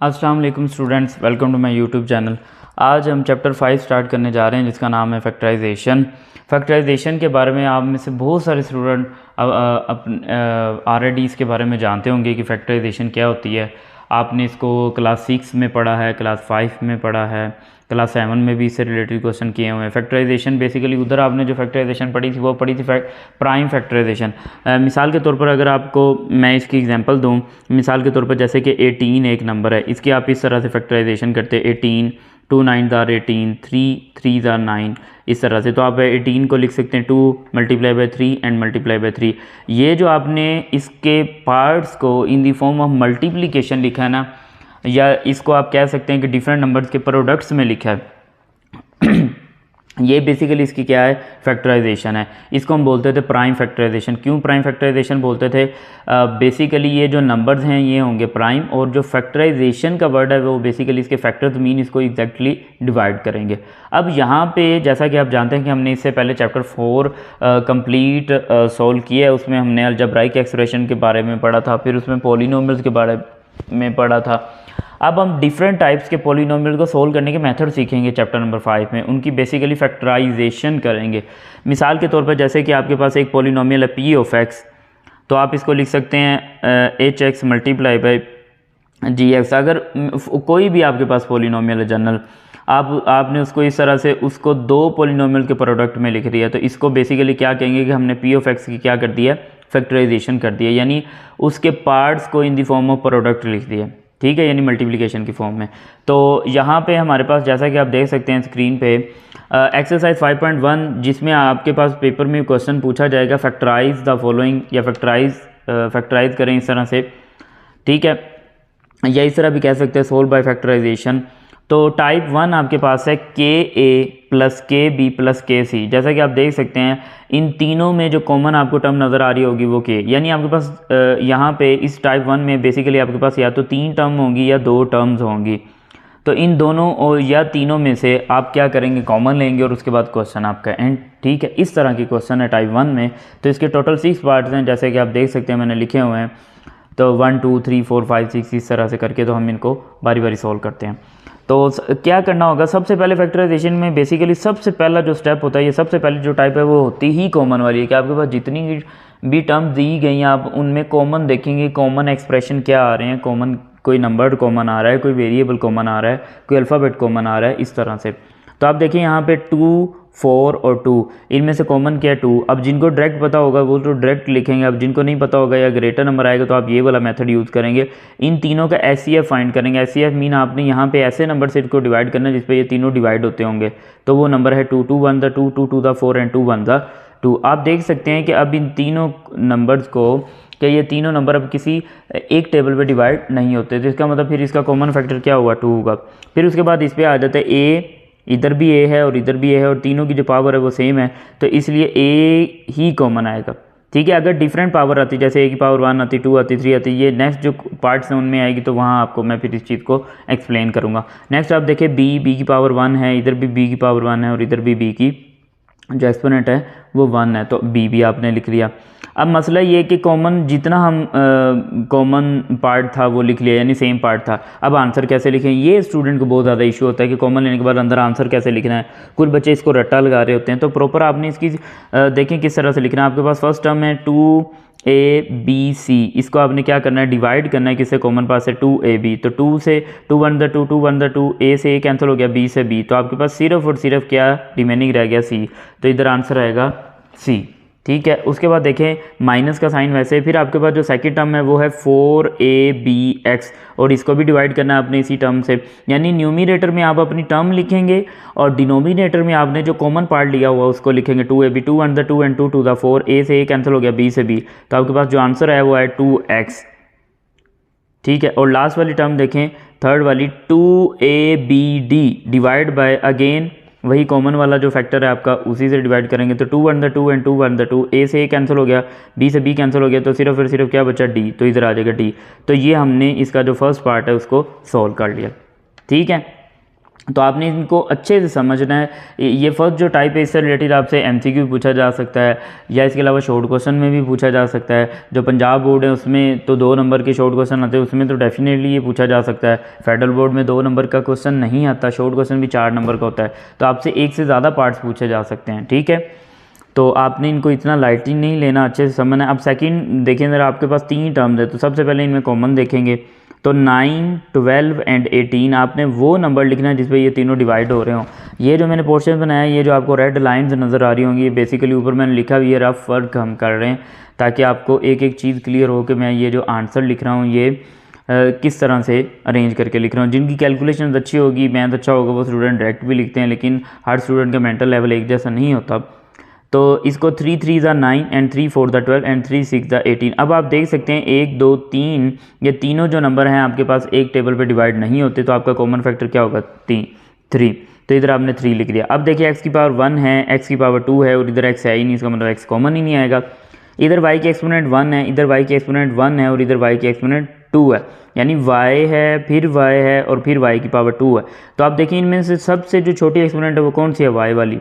अस्सलाम वालेकुम students, welcome to my YouTube channel. आज हम चैप्टर 5 स्टार्ट करने जा रहे हैं जिसका नाम है फैक्टराइजेशन। फैक्टराइजेशन के बारे में आप में से बहुत सारे स्टूडेंट ऑलरेडी इसके बारे में जानते होंगे कि फैक्टराइजेशन क्या होती है। आपने इसको क्लास 6 में पढ़ा है, क्लास 5 में पढ़ा है, क्लास 7 में भी इससे रिलेटेड क्वेश्चन किए हुए हैं। फैक्टराइजेशन बेसिकली उधर आपने जो फैक्टराइजेशन पढ़ी थी वो पढ़ी थी प्राइम फैक्टराइजेशन। मिसाल के तौर पर अगर आपको मैं इसकी एग्जांपल दूं, मिसाल के तौर पर जैसे कि 18 एक नंबर है, इसकी आप इस तरह से फैक्टराइजेशन करते हैं 18, 2 9 आर 18, 3 3 आर 9, इस तरह से। तो आप 18 को लिख सकते हैं 2 multiply by 3 and multiply by 3। ये जो आपने इसके पार्ट्स को इन दी फॉर्म ऑफ मल्टीप्लिकेशन लिखा है ना, या इसको आप कह सकते हैं कि डिफरेंट नंबर्स के प्रोडक्ट्स में लिखा है ये बेसिकली इसकी क्या है, फैक्टराइजेशन है। इसको हम बोलते थे प्राइम फैक्टराइजेशन। क्यों प्राइम फैक्टराइजेशन बोलते थे? बेसिकली ये जो नंबर्स हैं ये होंगे प्राइम, और जो फैक्टराइजेशन का वर्ड है वो बेसिकली इसके फैक्टर्स मीन इसको एग्जैक्टली डिवाइड करेंगे। अब यहाँ पे जैसा कि आप जानते हैं कि हमने इससे पहले चैप्टर 4 कंप्लीट सॉल्व किया है। उसमें हमने अलजेब्राइक एक्सप्रेशन के बारे में पढ़ा था, फिर उसमें पॉलिनोमियल्स के बारे में पढ़ा था। अब हम डिफरेंट टाइप्स के पॉलिनोमियल को सोल्व करने के मेथड सीखेंगे चैप्टर नंबर 5 में। उनकी बेसिकली फैक्टराइजेशन करेंगे। मिसाल के तौर पर जैसे कि आपके पास एक पॉलिनोमियल है पी ऑफ एक्स, तो आप इसको लिख सकते हैं H X multiply by G X. अगर कोई भी आपके पास पॉलिनोमियल है जनरल, आपने उसको इस तरह से उसको दो पॉलिनोमियल के प्रोडक्ट में लिख दिया, तो इसको बेसिकली क्या कहेंगे कि हमने पी ऑफ एक्स की क्या कर दिया, फैक्टराइजेशन कर दिया, यानी उसके पार्ट्स को इन दी फॉर्म ऑफ प्रोडक्ट लिख दिया। ठीक है, यानी मल्टीप्लिकेशन की फॉर्म में। तो यहाँ पे हमारे पास जैसा कि आप देख सकते हैं स्क्रीन पे एक्सरसाइज 5.1, जिसमें आपके पास पेपर में क्वेश्चन पूछा जाएगा फैक्टराइज द फॉलोइंग, या फैक्टराइज करें इस तरह से। ठीक है, या इस तरह भी कह सकते हैं सोल्व बाय फैक्टराइजेशन। तो टाइप 1 आपके पास है के ए प्लस के बी प्लस के सी। जैसा कि आप देख सकते हैं इन तीनों में जो कॉमन आपको टर्म नज़र आ रही होगी वो के, यानी आपके पास यहाँ पे इस टाइप 1 में बेसिकली आपके पास या तो 3 टर्म होंगी या 2 टर्म्स होंगी। तो इन दोनों और या तीनों में से आप क्या करेंगे, कॉमन लेंगे और उसके बाद क्वेश्चन आपका एंड। ठीक है, इस तरह की क्वेश्चन है टाइप 1 में। तो इसके टोटल 6 पार्ट्स हैं, जैसे कि आप देख सकते हैं मैंने लिखे हुए हैं। तो 1 2 3 4 5 6 इस तरह से करके तो हम इनको बारी बारी सॉल्व करते हैं। तो क्या करना होगा, सबसे पहले फैक्टराइजेशन में बेसिकली सबसे पहला जो स्टेप होता है, ये सबसे पहले जो टाइप है वो होती ही कॉमन वाली है, कि आपके पास जितनी भी टर्म दी गई हैं आप उनमें कॉमन देखेंगे, कॉमन एक्सप्रेशन क्या आ रहे हैं, कॉमन कोई नंबर कॉमन आ रहा है, कोई वेरिएबल कॉमन आ रहा है, कोई अल्फ़ाबेट कॉमन आ रहा है, इस तरह से। तो आप देखिए यहाँ पे 2 4 और 2, इनमें से कॉमन क्या है 2। अब जिनको डायरेक्ट पता होगा वो तो डायरेक्ट लिखेंगे, अब जिनको नहीं पता होगा या ग्रेटर नंबर आएगा तो आप ये वाला मेथड यूज़ करेंगे। इन तीनों का एचसीएफ फाइंड करेंगे। एचसीएफ मीन आपने यहाँ पे ऐसे नंबर से इनको डिवाइड करना है जिस पे ये तीनों डिवाइड होते होंगे। तो वो नंबर है 2 2 1 द 2 2 2 द 4 एंड 2 1 द 2। आप देख सकते हैं कि अब इन तीनों नंबर्स को, कि ये तीनों नंबर अब किसी एक टेबल पे डिवाइड नहीं होते, तो इसका मतलब फिर इसका कॉमन फैक्टर क्या हुआ, 2 होगा। फिर उसके बाद इस पर आ जाता है ए, इधर भी ए है और इधर भी ए है, और तीनों की जो पावर है वो सेम है, तो इसलिए ए ही कॉमन आएगा। ठीक है, अगर डिफरेंट पावर आती, जैसे ए की पावर 1 आती, 2 आती, 3 आती, ये नेक्स्ट जो पार्ट्स हैं उनमें आएगी, तो वहाँ आपको मैं फिर इस चीज़ को एक्सप्लेन करूँगा। नेक्स्ट आप देखिए बी की पावर 1 है, इधर भी बी की पावर 1 है, और इधर भी बी की जो एक्सपोनेंट है वो 1 है, तो बी भी आपने लिख लिया। अब मसला ये कि कॉमन जितना हम कॉमन पार्ट था वो लिख लिया, यानी सेम पार्ट था। अब आंसर कैसे लिखें, ये स्टूडेंट को बहुत ज़्यादा इशू होता है कि कॉमन लेने के बाद अंदर आंसर कैसे लिखना है। कुछ बच्चे इसको रट्टा लगा रहे होते हैं, तो प्रॉपर आपने इसकी देखें किस तरह से लिखना है। आपके पास फर्स्ट टर्म है 2ab, इसको आपने क्या करना है, डिवाइड करना है, किससे, कॉमन पास है 2ab। तो 2 से 2 1 द 2 2 1 द 2, a से a कैंसिल हो गया, b से b, तो आपके पास सिर्फ और सिर्फ क्या रिमेनिंग रह गया c, तो इधर आंसर आएगा c। ठीक है, उसके बाद देखें माइनस का साइन वैसे, फिर आपके पास जो सेकंड टर्म है वो है 4abx, और इसको भी डिवाइड करना है आपने इसी टर्म से, यानी न्यूमरेटर में आप अपनी टर्म लिखेंगे और डिनोमिनेटर में आपने जो कॉमन पार्ट लिया हुआ उसको लिखेंगे 2ab, 2 1 the 2 and 2 2 the 4, a से a कैंसिल हो गया, b से b, तो आपके पास जो आंसर है वो है 2x। ठीक है, और लास्ट वाली टर्म देखें, थर्ड वाली 2abd डिवाइड बाय अगेन वही कॉमन वाला जो फैक्टर है आपका, उसी से डिवाइड करेंगे, तो 2 1 द 2 एंड 2 1 द 2, a से a कैंसिल हो गया, b से b कैंसिल हो गया, तो सिर्फ और सिर्फ क्या बचा d, तो इधर आ जाएगा d। तो ये हमने इसका जो फर्स्ट पार्ट है उसको सॉल्व कर लिया। ठीक है, तो आपने इनको अच्छे से समझना है। ये फर्स्ट जो टाइप है इससे रिलेटेड आपसे एमसीक्यू पूछा जा सकता है, या इसके अलावा शॉर्ट क्वेश्चन में भी पूछा जा सकता है। जो पंजाब बोर्ड है उसमें तो 2 नंबर के शॉर्ट क्वेश्चन आते हैं, उसमें तो डेफिनेटली ये पूछा जा सकता है। फेडरल बोर्ड में 2 नंबर का क्वेश्चन नहीं आता, शॉर्ट क्वेश्चन भी 4 नंबर का होता है, तो आपसे एक से ज़्यादा पार्ट्स पूछे जा सकते हैं। ठीक है, तो आपने इनको इतना लाइटली नहीं लेना, अच्छे से समझना है। अब सेकंड देखें ज़रा, आपके पास 3 टर्म्स है, तो सबसे पहले इनमें कॉमन देखेंगे। तो 9, 12 एंड 18 आपने वो नंबर लिखना है जिस पे ये तीनों डिवाइड हो रहे हों। ये जो मैंने पोर्शन बनाया है, ये जो आपको रेड लाइंस नज़र आ रही होंगी, ये बेसिकली ऊपर मैंने लिखा हुआ, ये रफ वर्क हम कर रहे हैं ताकि आपको एक एक चीज़ क्लियर हो कि मैं ये जो आंसर लिख रहा हूँ ये किस तरह से अरेंज करके लिख रहा हूँ। जिनकी कैलकुलेशन अच्छी होगी, मैथ अच्छा होगा, वो स्टूडेंट डायरेक्ट भी लिखते हैं, लेकिन हर स्टूडेंट का मेंटल लेवल एक जैसा नहीं होता। तो इसको 3 3 ज़ा 9 एंड 3 4 ज़ा 12 एंड 3 6 ज़ा 18। अब आप देख सकते हैं 1 2 3 ये तीनों जो नंबर हैं आपके पास एक टेबल पे डिवाइड नहीं होते, तो आपका कॉमन फैक्टर क्या होगा? 3। तो इधर आपने 3 लिख दिया। अब देखिए x की पावर 1 है, x की पावर 2 है और इधर x है ही नहीं, इसका मतलब x कॉमन ही नहीं आएगा। इधर y की एक्सपोनेंट 1 है, इधर y की एक्सपोनेंट 1 है और इधर y की एक्सपोनेंट 2 है, यानी y है फिर y है और फिर y की पावर 2 है। तो आप देखिए इनमें से सबसे जो छोटी एक्सपोनेंट है वो कौन सी है? y वाली।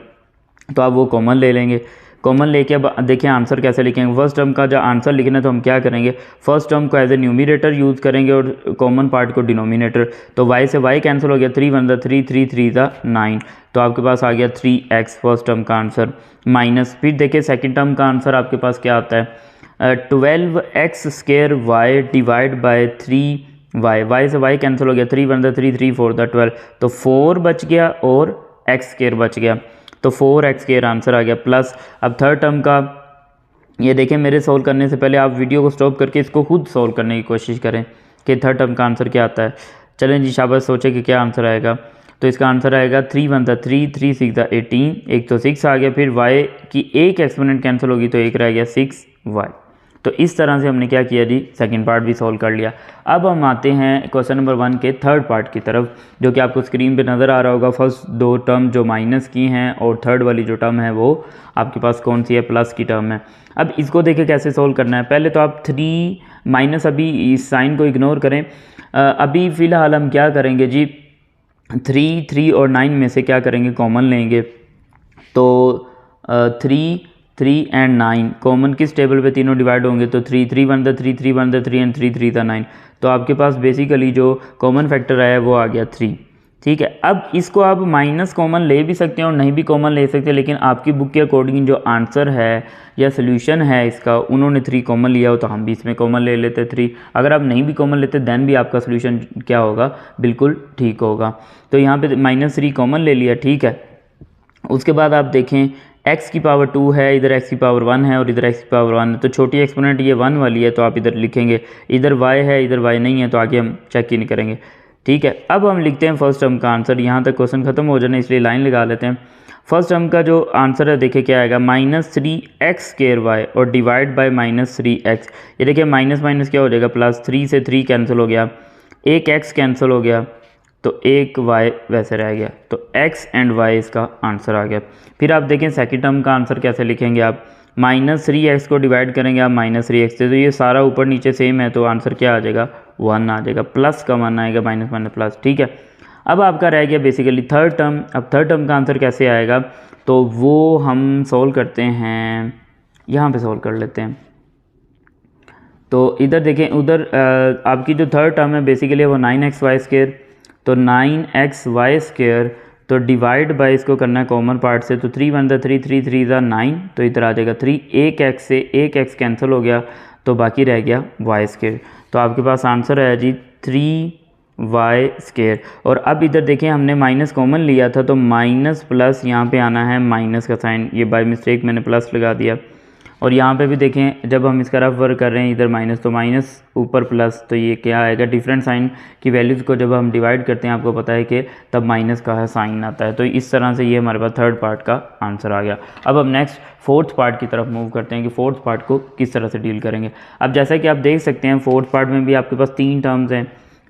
तो आप वो कॉमन ले लेंगे। कॉमन लेके अब देखिए आंसर कैसे लिखेंगे। फर्स्ट टर्म का जो आंसर लिखना है तो हम क्या करेंगे, फर्स्ट टर्म को एज ए न्यूमिनेटर यूज़ करेंगे और कॉमन पार्ट को डिनोमिनेटर। तो y से y कैंसिल हो गया, 3 1 ज़ा 3 3 3 ज़ा 9, तो आपके पास आ गया 3x फर्स्ट टर्म का आंसर। माइनस फिर देखिए सेकेंड टर्म का आंसर आपके पास क्या आता है, 12x square y divide by 3y। y से y कैंसिल हो गया, 3 1 ज़ा 3 3 4 ज़ा 12, तो 4 बच गया और x स्क्वायर बच गया, तो 4x स्क्वायर आंसर आ गया। प्लस अब थर्ड टर्म का ये देखें, मेरे सॉल्व करने से पहले आप वीडियो को स्टॉप करके इसको खुद सॉल्व करने की कोशिश करें कि थर्ड टर्म का आंसर क्या आता है। चलें जी, शाबाश, सोचे कि क्या आंसर आएगा। तो इसका आंसर आएगा 3 1 ज़ा 3 3 6 ज़ा 18, एक तो 6 आ गया, फिर y की एक एक्सपोनेंट कैंसिल होगी तो एक रह गया 6y। तो इस तरह से हमने क्या किया जी, सेकंड पार्ट भी सॉल्व कर लिया। अब हम आते हैं क्वेश्चन नंबर 1 के थर्ड पार्ट की तरफ, जो कि आपको स्क्रीन पे नज़र आ रहा होगा। फर्स्ट 2 टर्म जो माइनस की हैं और थर्ड वाली जो टर्म है वो आपके पास कौन सी है? प्लस की टर्म है। अब इसको देखिए कैसे सॉल्व करना है। पहले तो आप 3 माइनस, अभी इस साइन को इग्नोर करें। अभी फ़िलहाल हम क्या करेंगे जी, 3 3 और 9 में से क्या करेंगे, कॉमन लेंगे। तो 3 3 एंड 9 कॉमन किस टेबल पे तीनों डिवाइड होंगे? तो 3 3 1 ज़ा 3 3 1 ज़ा 3 एंड 3 3 ज़ा 9। तो आपके पास बेसिकली जो कॉमन फैक्टर आया वो आ गया 3। ठीक है, अब इसको आप माइनस कॉमन ले भी सकते हैं और नहीं भी कॉमन ले सकते हैं, लेकिन आपकी बुक के अकॉर्डिंग जो आंसर है या सोल्यूशन है इसका, उन्होंने 3 कॉमन लिया हो तो हम भी इसमें कॉमन ले लेते 3। अगर आप नहीं भी कॉमन लेते दैन भी आपका सोल्यूशन क्या होगा, बिल्कुल ठीक होगा। तो यहाँ पे -3 कॉमन ले लिया। ठीक है, उसके बाद आप देखें x की पावर 2 है, इधर x की पावर 1 है और इधर x की पावर 1 है, तो छोटी एक्सपोनेंट ये 1 वाली है, तो आप इधर लिखेंगे। इधर y है, इधर y नहीं है, तो आगे हम चेक ही नहीं करेंगे। ठीक है, अब हम लिखते हैं फर्स्ट टर्म का आंसर। यहाँ तक क्वेश्चन खत्म हो जाना, इसलिए लाइन लगा लेते हैं। फर्स्ट टर्म का जो आंसर है देखिए क्या आएगा, -3x स्क्वायर y और डिवाइड बाय -3x। ये देखिए माइनस माइनस क्या हो जाएगा, प्लस, 3 से 3 कैंसिल हो गया, एक x कैंसिल हो गया, तो एक y वैसे रह गया, तो x एंड y इसका आंसर आ गया। फिर आप देखें सेकंड टर्म का आंसर कैसे लिखेंगे आप, -3x को डिवाइड करेंगे आप -3x से, तो ये सारा ऊपर नीचे सेम है, तो आंसर क्या आ जाएगा, 1 आ जाएगा। प्लस का 1 आएगा, माइनस माइनस प्लस। ठीक है, अब आपका रह गया बेसिकली थर्ड टर्म। अब थर्ड टर्म का आंसर कैसे आएगा, तो वो हम सोल्व करते हैं, यहाँ पे सोल्व कर लेते हैं। तो इधर देखें, उधर आपकी जो थर्ड टर्म है बेसिकली वो 9xy स्क्वायर, तो 9xy स्क्वायर, तो डिवाइड बाय इसको करना है कॉमन पार्ट से, तो 3 1 ज़ा 3 3 3 ज़ा 9, तो इधर आ जाएगा 3, एक x से एक x कैंसिल हो गया, तो बाकी रह गया y स्क्वायर। तो आपके पास आंसर है जी 3y स्क्वायर। और अब इधर देखें हमने माइनस कॉमन लिया था, तो माइनस प्लस यहाँ पे आना है माइनस का साइन, ये बाय मिस्टेक मैंने प्लस लगा दिया। और यहाँ पे भी देखें जब हम इसका रफ वर्क कर रहे हैं, इधर माइनस तो माइनस ऊपर प्लस, तो ये क्या आएगा, डिफरेंट साइन की वैल्यूज़ को जब हम डिवाइड करते हैं आपको पता है कि तब माइनस का है साइन आता है। तो इस तरह से ये हमारे पास थर्ड पार्ट का आंसर आ गया। अब हम नेक्स्ट फोर्थ पार्ट की तरफ मूव करते हैं कि फोर्थ पार्ट को किस तरह से डील करेंगे। अब जैसा कि आप देख सकते हैं फोर्थ पार्ट में भी आपके पास 3 टर्म्स हैं।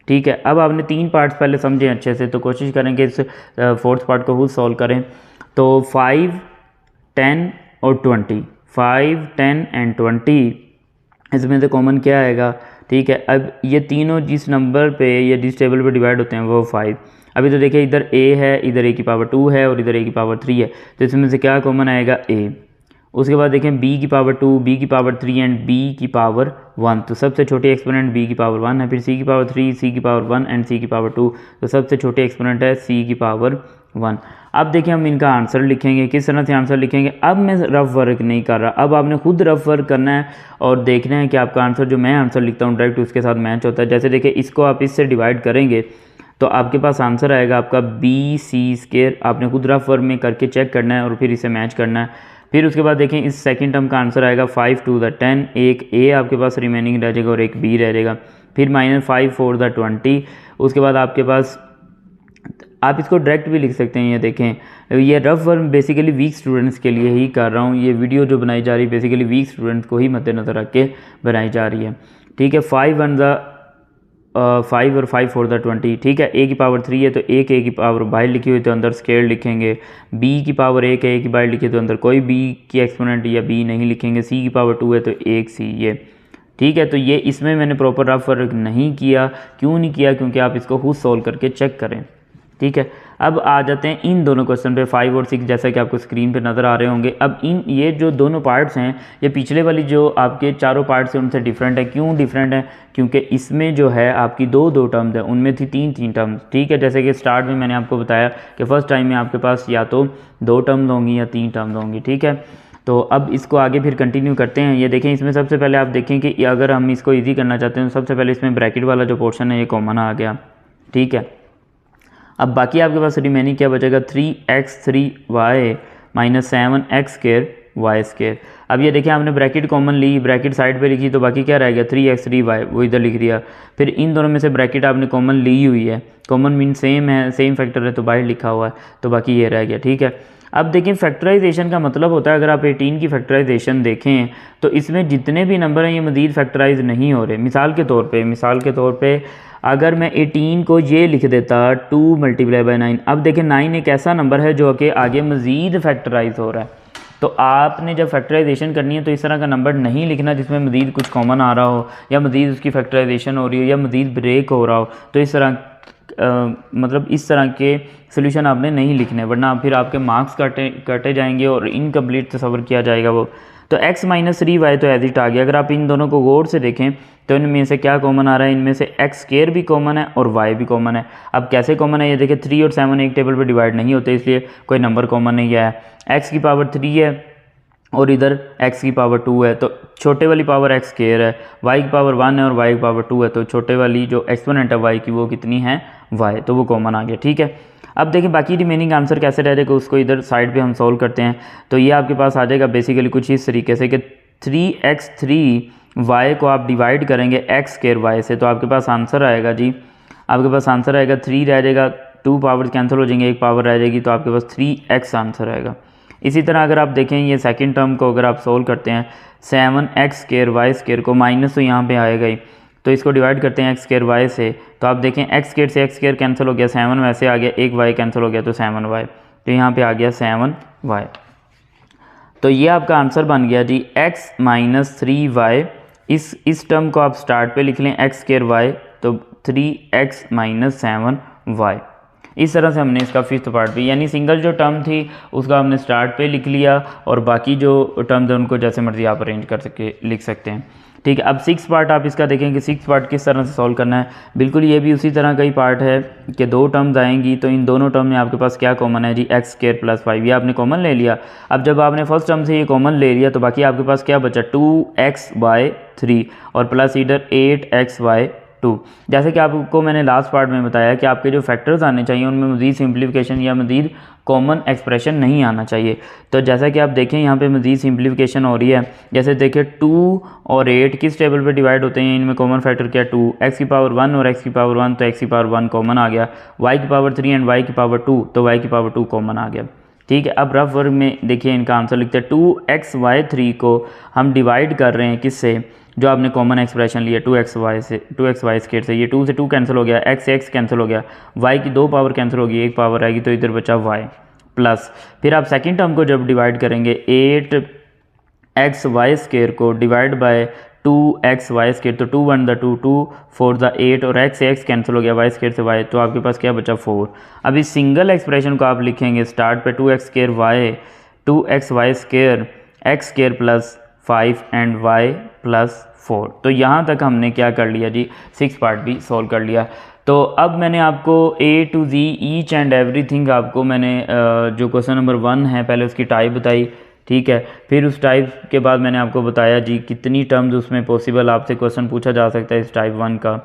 ठीक है, अब आपने 3 पार्ट्स पहले समझे अच्छे से, तो कोशिश करें कि इस फोर्थ पार्ट को खुद सॉल्व करें। तो 5 10 और 20, 5 10 एंड 20, इसमें से कॉमन क्या आएगा, ठीक है। अब ये तीनों जिस नंबर पे या जिस टेबल पे डिवाइड होते हैं वो 5। अभी तो देखिए इधर a है, इधर a की पावर 2 है और इधर a की पावर 3 है, तो इसमें से क्या कॉमन आएगा a। उसके बाद देखें b की पावर 2, b की पावर 3 एंड b की पावर 1, तो सबसे छोटे एक्सपोनेंट b की पावर 1 है। फिर c की पावर 3, c की पावर 1 एंड c की पावर 2, तो सबसे छोटे एक्सपोनेंट है c की पावर 1। अब देखिए हम इनका आंसर लिखेंगे, किस तरह से आंसर लिखेंगे। अब मैं रफ वर्क नहीं कर रहा, अब आपने खुद रफ वर्क करना है और देखना है कि आपका आंसर जो मैं आंसर लिखता हूँ डायरेक्ट उसके साथ मैच होता है। जैसे देखिए इसको आप इससे डिवाइड करेंगे तो आपके पास आंसर आएगा आपका b/c²। आपने खुद रफ वर्क में करके चेक करना है और फिर इसे मैच करना है। फिर उसके बाद देखें इस सेकंड टर्म का आंसर आएगा 5 to the 10, एक a आपके पास रिमेनिंग रह जाएगा और एक b रह जाएगा। फिर -5 for the 20। उसके बाद आपके पास, आप इसको डायरेक्ट भी लिख सकते हैं। ये देखें ये rough work basically weak students के लिए ही कर रहा हूँ। ये वीडियो जो बनाई जा रही है बेसिकली वीक स्टूडेंट्स को ही मद्देनज़र रख के बनाई जा रही है। ठीक है, 5 और 5 for the 20। ठीक है, a की पावर 3 है तो एक a की पावर बाहर लिखी हुई तो अंदर स्केयर लिखेंगे। b की पावर 1 है, a की बाहर लिखी तो अंदर कोई b की एक्सपोनेंट या b नहीं लिखेंगे। c की पावर 2 है तो एक c ये। ठीक है, तो ये इसमें मैंने प्रॉपर रफ वर्क नहीं किया। क्यों नहीं किया? क्योंकि आप इसको खुद सोल्व करके चेक करें। ठीक है, अब आ जाते हैं इन दोनों क्वेश्चन पे 5 और 6, जैसा कि आपको स्क्रीन पे नज़र आ रहे होंगे। अब ये जो दोनों पार्ट्स हैं ये पिछले वाली जो आपके चारों पार्ट्स हैं उनसे डिफरेंट है। क्यों डिफरेंट है? क्योंकि इसमें जो है आपकी दो टर्म्स है, उनमें थी तीन टर्म्स। ठीक है, जैसे कि स्टार्ट में मैंने आपको बताया कि फर्स्ट टाइम में आपके पास या तो 2 टर्म्स होंगी या 3 टर्म्स होंगी। ठीक है, तो अब इसको आगे फिर कंटिन्यू करते हैं। ये देखें इसमें सबसे पहले आप देखें कि अगर हम इसको ईजी करना चाहते हैं तो सबसे पहले इसमें ब्रैकेट वाला जो पोर्शन है ये कॉमन आ गया। ठीक है, अब बाकी आपके पास रिमेनिंग क्या बचेगा? 3x3y - 7x² y²। अब ये देखिए आपने ब्रैकेट कॉमन ली, ब्रैकेट साइड पे लिखी तो बाकी क्या रह गया? 3x3y, वो इधर लिख दिया। फिर इन दोनों में से ब्रैकेट आपने कॉमन ली हुई है, कॉमन मीन सेम है, सेम फैक्टर है तो बाहर लिखा हुआ है, तो बाकी ये रह गया। ठीक है, अब देखें फैक्टराइजेशन का मतलब होता है, अगर आप 18 की फैक्टराइजेशन देखें तो इसमें जितने भी नंबर हैं ये मज़ीद फैक्टराइज नहीं हो रहे। मिसाल के तौर पे अगर मैं 18 को ये लिख देता 2 × 9, अब देखें 9 एक ऐसा नंबर है जो कि आगे मज़ीद फैक्टराइज हो रहा है। तो आपने जब फैक्टराइजेशन करनी है तो इस तरह का नंबर नहीं लिखना जिसमें मज़ीद कुछ कॉमन आ रहा हो या मज़ीद उसकी फैक्टराइजेशन हो रही हो या मज़ीद ब्रेक हो रहा हो। तो इस तरह मतलब इस तरह के सोल्यूशन आपने नहीं लिखने, वरना फिर आपके मार्क्स कटे जाएंगे और इनकम्प्लीट तस्वर किया जाएगा वो। तो x - 3y तो एज इट आ गया। अगर आप इन दोनों को गौर से देखें तो इनमें से क्या कॉमन आ रहा है? इनमें से x² भी कॉमन है और y भी कॉमन है। अब कैसे कॉमन है ये देखें, 3 और 7 एक टेबल पे डिवाइड नहीं होते, इसलिए कोई नंबर कॉमन नहीं आया। x की पावर 3 है और इधर x की पावर 2 है तो छोटे वाली पावर x² है, y की पावर 1 है और y की पावर 2 है तो छोटे वाली जो एक्सपोनेंट है y की वो कितनी है? y, तो वो कॉमन आ गया। ठीक है, अब देखिए बाकी रिमेनिंग आंसर कैसे रह जाएगा उसको इधर साइड पे हम सॉल्व करते हैं। तो ये आपके पास आ जाएगा बेसिकली कुछ इस तरीके से कि 3x3y को आप डिवाइड करेंगे x² y से, तो आपके पास आंसर आएगा जी, आपके पास आंसर आएगा 3 रह जाएगा, 2 पावर कैंसिल हो जाएंगे, एक पावर रह जाएगी, तो आपके पास 3x आंसर आएगा। इसी तरह अगर आप देखें ये सेकंड टर्म को अगर आप सोल्व करते हैं 7x² y² को, माइनस तो यहाँ पे आएगा ही, तो इसको डिवाइड करते हैं x² y से, तो आप देखें x² से x² कैंसिल हो गया, 7 वैसे आ गया, एक y कैंसिल हो गया तो 7y, तो यहाँ पे आ गया 7y। तो ये आपका आंसर बन गया जी x - 3y। इस टर्म को आप स्टार्ट पे लिख लें x² y, तो 3x - 7y। इस तरह से हमने इसका फिफ्थ पार्ट भी, यानी सिंगल जो टर्म थी उसका हमने स्टार्ट पे लिख लिया और बाकी जो टर्म थे उनको जैसे मर्जी आप अरेंज कर सके लिख सकते हैं। ठीक है, अब 6 पार्ट आप इसका देखें कि 6 पार्ट किस तरह से सॉल्व करना है। बिल्कुल ये भी उसी तरह का ही पार्ट है कि 2 टर्म्स आएंगी, तो इन दोनों टर्म में आपके पास क्या कॉमन है जी? x² + 5, ये आपने कॉमन ले लिया। अब जब आपने फर्स्ट टर्म से ये कॉमन ले लिया तो बाकी आपके पास क्या बचा? 2x/3 और प्लस इधर 8x/2। जैसे कि आपको मैंने लास्ट पार्ट में बताया कि आपके जो फैक्टर्स आने चाहिए उनमें मज़ीद सिंप्लीफिकेशन या मज़ीद कॉमन एक्सप्रेशन नहीं आना चाहिए। तो जैसा कि आप देखें यहाँ पे मज़ीद सिंप्लीफिकेशन हो रही है। जैसे देखिए 2 और 8 किस टेबल पे डिवाइड होते हैं? इनमें कॉमन फैक्टर क्या? 2, x की पावर 1 और x की पावर 1, तो x की पावर 1 कॉमन आ गया, y की पावर 3 एंड y की पावर 2, तो y की पावर 2 कॉमन आ गया। ठीक है, अब रफ वर्क में देखिए इनका आंसर लिखते हैं 2x/3 को हम डिवाइड कर रहे हैं किससे? जो आपने कॉमन एक्सप्रेशन लिया 2xy से, 2xy² से, ये 2 से 2 कैंसिल हो गया, x से x कैंसिल हो गया, y की 2 पावर कैंसिल होगी, एक पावर आएगी, तो इधर बचा y प्लस। फिर आप सेकंड टर्म को जब डिवाइड करेंगे 8xy² को डिवाइड बाय 2xy², तो 2 1 2, 2 4 8 और x से x कैंसिल हो गया, y² से y, तो आपके पास क्या बचा 4। अब इस सिंगल एक्सप्रेशन को आप लिखेंगे स्टार्ट पे 2x² x² plus 5 and y plus 4। तो यहाँ तक हमने क्या कर लिया जी, 6 पार्ट भी सॉल्व कर लिया। तो अब मैंने आपको A to Z each and everything आपको मैंने जो क्वेश्चन नंबर 1 है पहले उसकी टाइप बताई, ठीक है। फिर उस टाइप के बाद मैंने आपको बताया जी कितनी टर्म्स उसमें पॉसिबल आपसे क्वेश्चन पूछा जा सकता है इस टाइप 1 का।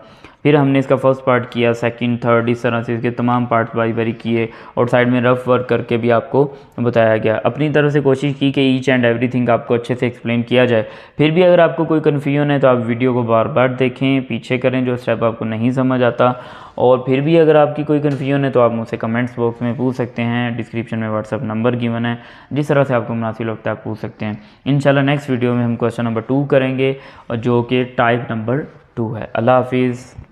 फिर हमने इसका फर्स्ट पार्ट किया, सेकंड, थर्ड, इस तरह से इसके तमाम पार्ट्स बारी बारी किए और साइड में रफ वर्क करके भी आपको बताया गया। अपनी तरफ से कोशिश की कि ईच एंड एवरीथिंग आपको अच्छे से एक्सप्लेन किया जाए। फिर भी अगर आपको कोई कन्फ्यूजन है तो आप वीडियो को बार बार देखें, पीछे करें जो स्टेप आपको नहीं समझ आता। और फिर भी अगर आपकी कोई कन्फ्यूजन है तो आप मुझसे कमेंट्स बॉक्स में पूछ सकते हैं, डिस्क्रिप्शन में व्हाट्सअप नंबर गिवन है, जिस तरह से आपको मुनासिब लगता है आप पूछ सकते हैं। इंशाल्लाह नेक्स्ट वीडियो में हम क्वेश्चन नंबर 2 करेंगे और जो कि टाइप नंबर 2 है। अल्लाह हाफिज़।